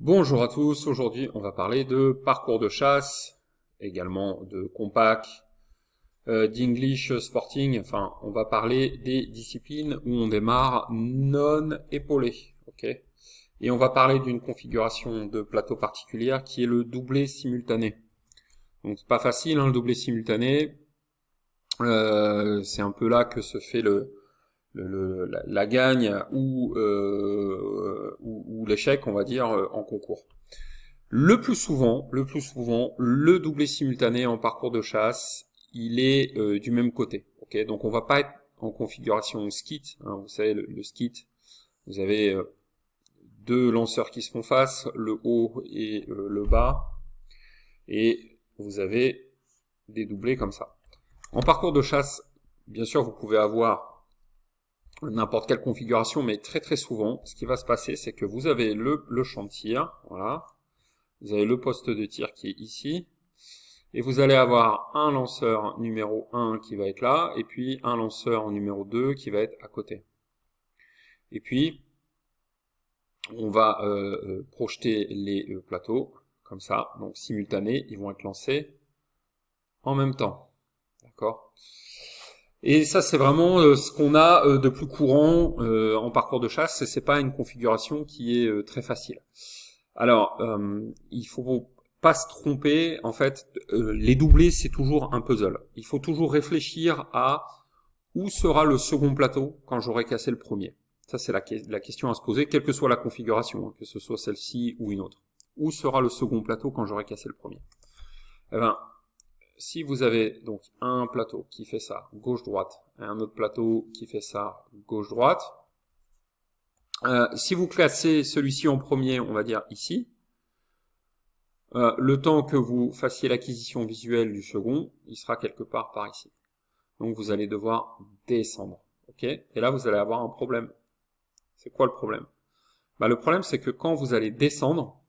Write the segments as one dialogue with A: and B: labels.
A: Bonjour à tous, aujourd'hui on va parler de parcours de chasse, également de compact, d'English Sporting, enfin on va parler des disciplines où on démarre non épaulé, ok? Et on va parler d'une configuration de plateau particulière qui est le doublé simultané. Donc c'est pas facile, hein, le doublé simultané, c'est un peu là que se fait la gagne ou l'échec, on va dire, en concours. Le plus souvent, le doublé simultané en parcours de chasse, il est du même côté. Ok, donc on va pas être en configuration skit. Hein, vous savez, le skit, vous avez deux lanceurs qui se font face, le haut et le bas, et vous avez des doublés comme ça. En parcours de chasse, bien sûr, vous pouvez avoir n'importe quelle configuration, mais très souvent, ce qui va se passer, c'est que vous avez le champ de tir, voilà. Vous avez le poste de tir qui est ici. Et vous allez avoir un lanceur numéro 1 qui va être là, et puis un lanceur numéro 2 qui va être à côté. Et puis, on va projeter les plateaux, comme ça, donc simultanés, ils vont être lancés en même temps. D'accord ? Et ça, c'est vraiment ce qu'on a de plus courant en parcours de chasse, et c'est pas une configuration qui est très facile. Alors, il faut pas se tromper, en fait, les doublés, c'est toujours un puzzle. Il faut toujours réfléchir à où sera le second plateau quand j'aurai cassé le premier. Ça, c'est la question à se poser, quelle que soit la configuration, hein, que ce soit celle-ci ou une autre. Où sera le second plateau quand j'aurai cassé le premier? Eh ben, si vous avez donc un plateau qui fait ça, gauche-droite, et un autre plateau qui fait ça, gauche-droite, si vous classez celui-ci en premier, on va dire ici, le temps que vous fassiez l'acquisition visuelle du second, il sera quelque part par ici. Donc vous allez devoir descendre. Ok ? Et là, vous allez avoir un problème. C'est quoi le problème ? Le problème, c'est que quand vous allez descendre,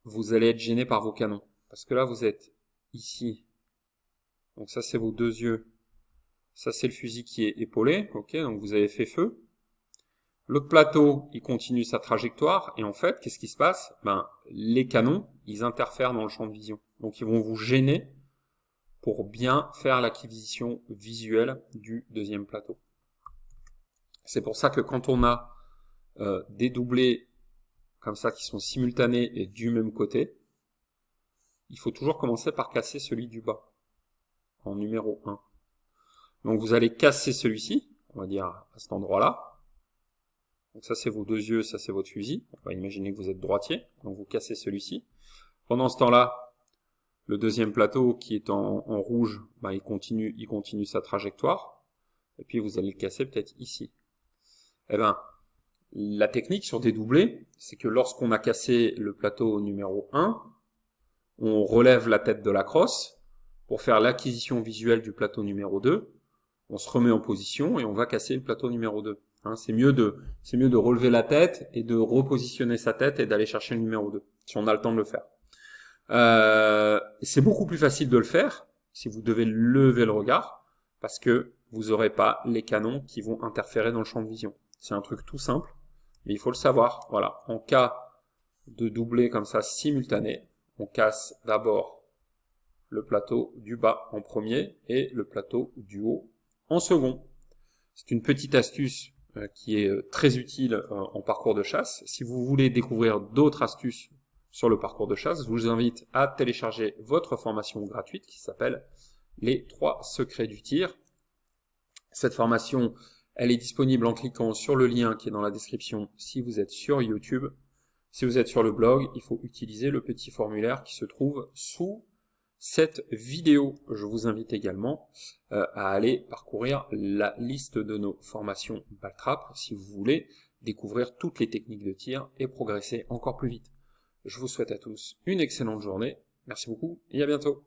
A: vous allez être gêné par vos canons. Parce que là, vous êtes ici. Donc ça, c'est vos deux yeux. Ça, c'est le fusil qui est épaulé. Ok ? Donc vous avez fait feu. L'autre plateau, il continue sa trajectoire, et en fait, qu'est-ce qui se passe ? Les canons, ils interfèrent dans le champ de vision. Donc ils vont vous gêner pour bien faire l'acquisition visuelle du deuxième plateau. C'est pour ça que quand on a des doublés comme ça qui sont simultanés et du même côté, il faut toujours commencer par casser celui du bas, en numéro 1. Donc vous allez casser celui-ci, on va dire à cet endroit-là. Donc ça, c'est vos deux yeux, ça, c'est votre fusil. On va imaginer que vous êtes droitier, donc vous cassez celui-ci. Pendant ce temps-là, le deuxième plateau qui est en rouge, il continue sa trajectoire. Et puis vous allez le casser peut-être ici. La technique sur des doublés, c'est que lorsqu'on a cassé le plateau numéro 1, on relève la tête de la crosse pour faire l'acquisition visuelle du plateau numéro 2. On se remet en position et on va casser le plateau numéro 2. C'est mieux de relever la tête et de repositionner sa tête et d'aller chercher le numéro 2, si on a le temps de le faire. C'est beaucoup plus facile de le faire si vous devez lever le regard, parce que vous n'aurez pas les canons qui vont interférer dans le champ de vision. C'est un truc tout simple, mais il faut le savoir. Voilà, en cas de doublé comme ça simultané, on casse d'abord le plateau du bas en premier et le plateau du haut en second. C'est une petite astuce qui est très utile en parcours de chasse. Si vous voulez découvrir d'autres astuces sur le parcours de chasse, je vous invite à télécharger votre formation gratuite qui s'appelle les 3 secrets du tir. Cette formation, elle est disponible en cliquant sur le lien qui est dans la description si vous êtes sur YouTube. Si vous êtes sur le blog, il faut utiliser le petit formulaire qui se trouve sous cette vidéo. Je vous invite également à aller parcourir la liste de nos formations Baltrap si vous voulez découvrir toutes les techniques de tir et progresser encore plus vite. Je vous souhaite à tous une excellente journée. Merci beaucoup et à bientôt.